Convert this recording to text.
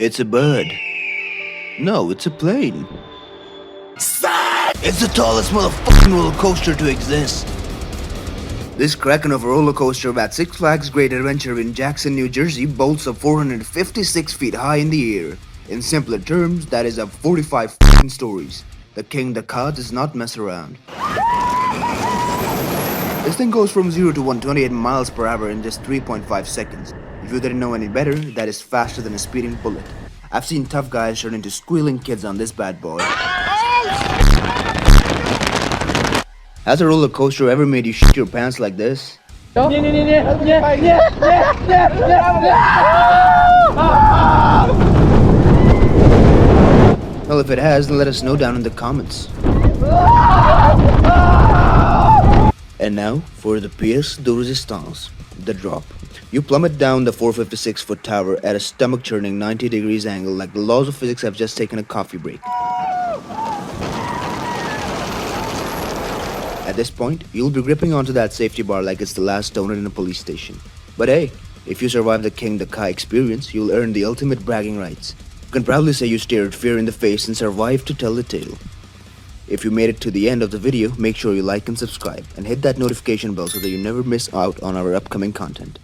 It's a bird. No, it's a plane. It's the tallest motherfucking roller coaster to exist. This kraken of a roller coaster at Six Flags Great Adventure in Jackson, New Jersey bolts up 456 feet high in the air. In simpler terms, that is up 45 fucking stories. The king the car does not mess around. This thing goes from 0 to 128 miles per hour in just 3.5 seconds. If you didn't know any better, that is faster than a speeding bullet. I've seen tough guys turn into squealing kids on this bad boy. Has a roller coaster ever made you shit your pants like this? Well, if it has, then let us know down in the comments. And now, for the pièce de résistance, the drop. You plummet down the 456-foot tower at a stomach-churning 90 degrees angle like the laws of physics have just taken a coffee break. At this point, you'll be gripping onto that safety bar like it's the last donut in a police station. But hey, if you survive the King the Kai experience, you'll earn the ultimate bragging rights. You can proudly say you stared fear in the face and survived to tell the tale. If you made it to the end of the video, make sure you like and subscribe, and hit that notification bell so that you never miss out on our upcoming content.